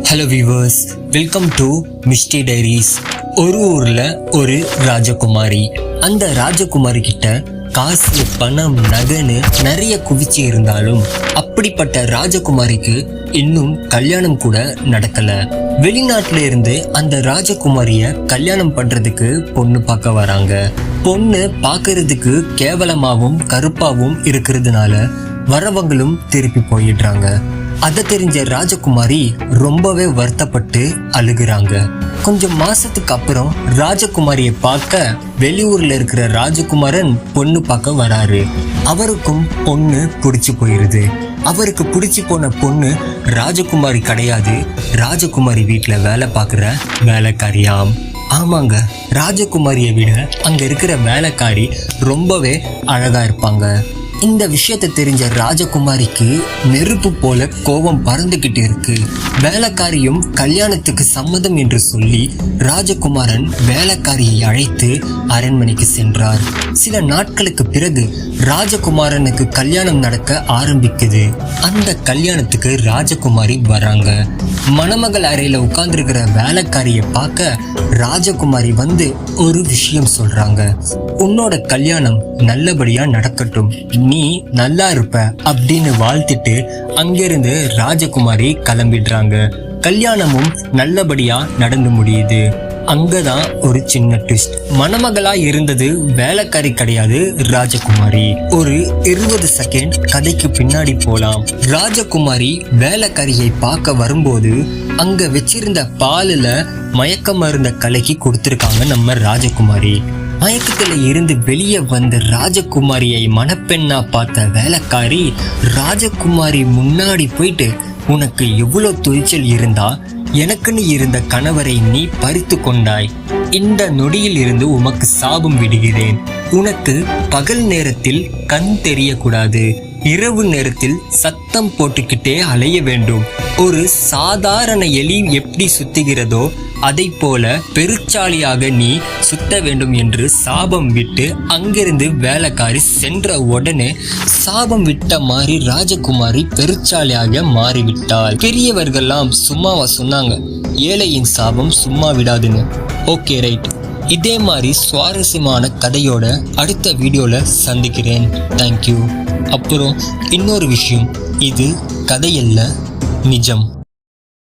Hello viewers, welcome to Misty Diaries. ஒரு ஊர்ல ஒரு ராஜகுமாரி. அந்த ராஜகுமாரி கிட்ட காசு, பணம், நகைன்னு நிறைய குவிச்சு இருந்தாலும் அப்படிப்பட்ட ராஜகுமாரிக்கு இன்னும் கல்யாணம் கூட நடக்கல. வெளிநாட்டுல இருந்து அந்த ராஜகுமாரிய கல்யாணம் பண்றதுக்கு பொண்ணு பார்க்க வராங்க. பொண்ணு பார்க்கறதுக்கு கேவலமாவும் கருப்பாவும் இருக்கிறதுனால வரவங்களும் திருப்பி போயிடுறாங்க. அதை தெரிஞ்ச ராஜகுமாரி ரொம்பவே வருத்தப்பட்டு அழுகுறாங்க. கொஞ்சம் மாசத்துக்கு அப்புறம் ராஜகுமாரியை பார்க்க வெளியூர்ல இருக்கிற ராஜகுமாரன் பொண்ணு பார்க்க வராரு. அவருக்கும் பொண்ணு பிடிச்சு போயிருது. அவருக்கு பிடிச்சு போன பொண்ணு ராஜகுமாரி கிடையாது, ராஜகுமாரி வீட்டுல வேலை பார்க்குற வேலைக்காரியாம். ஆமாங்க, ராஜகுமாரியை விட அங்க இருக்கிற வேலைக்காரி ரொம்பவே அழகா இருப்பாங்க. இந்த விஷயத்தை தெரிஞ்ச ராஜகுமாரிக்கு நெருப்பு போல கோபம் பறந்துகிட்டு இருக்கு. வேலைக்காரியும் கல்யாணத்துக்கு சம்மதம் என்று சொல்லி ராஜகுமாரன் வேலைக்காரியை அழைத்து அரண்மனைக்கு சென்றார். சில நாட்களுக்கு பிறகு ராஜகுமாரனுக்கு கல்யாணம் நடக்க ஆரம்பிக்குது. அந்த கல்யாணத்துக்கு ராஜகுமாரி வராங்க. மணமகள் அறையில உட்கார்ந்துருக்கிற வேலைக்காரியை பார்க்க ராஜகுமாரி வந்து ஒரு விஷயம் சொல்றாங்க. உன்னோட கல்யாணம் நல்லபடியா நடக்கட்டும், நீ நல்லா இருப்ப அப்படின்னு வாழ்த்திட்டு அங்கிருந்து ராஜகுமாரி கிளம்பிடுறாங்க. கல்யாணமும் நல்லபடியா நடந்து முடியுது. அங்கதான் ஒரு சின்ன ட்விஸ்ட். மணமகளா இருந்தது வேலைக்காரி கிடையாது, ராஜகுமாரி. ஒரு 20 செகண்ட் கதைக்கு பின்னாடி போலாம். ராஜகுமாரி வேலைக்காரியை பார்க்க வரும்போது அங்க வச்சிருந்த பாலுல மயக்க மருந்த கலக்கி கொடுத்திருக்காங்க நம்ம ராஜகுமாரி. மயக்கத்துல இருந்து வெளியே வந்த ராஜகுமாரியை மணப்பெண்ணா பார்த்த வேலைக்காரி ராஜகுமாரி முன்னாடி போயிட்டு, உனக்கு எவ்வளவு துணிச்சல் இருந்தா எனக்குன்னு இருந்த கணவரை நீ பறித்து கொண்டாய். இந்த நொடியில் இருந்து உமக்கு சாபம் விடுகிறேன். உனக்கு பகல் நேரத்தில் கண் தெரியக்கூடாது, இரவு நேரத்தில் சத்தம் போட்டுக்கிட்டே அலைய வேண்டும். ஒரு சாதாரண எலி எப்படி சுத்துகிறதோ அதை போல பெருச்சாலியாக நீ சுத்த வேண்டும் என்று சாபம் விட்டு அங்கிருந்து வேலைக்காரி சென்ற உடனே சாபம் விட்ட மாதிரி ராஜகுமாரி பெருச்சாலியாக மாறிவிட்டாள். பெரியவர்கள்லாம் சும்மாவா சொன்னாங்க, ஏழையின் சாபம் சும்மா விடாதுன்னு. ஓகே ரைட், இதே மாதிரி சுவாரஸ்யமான கதையோட அடுத்த வீடியோல சந்திக்கிறேன். தேங்க்யூ. அப்புறம் இன்னொரு விஷயம், இது கதையல்ல, நிஜம்.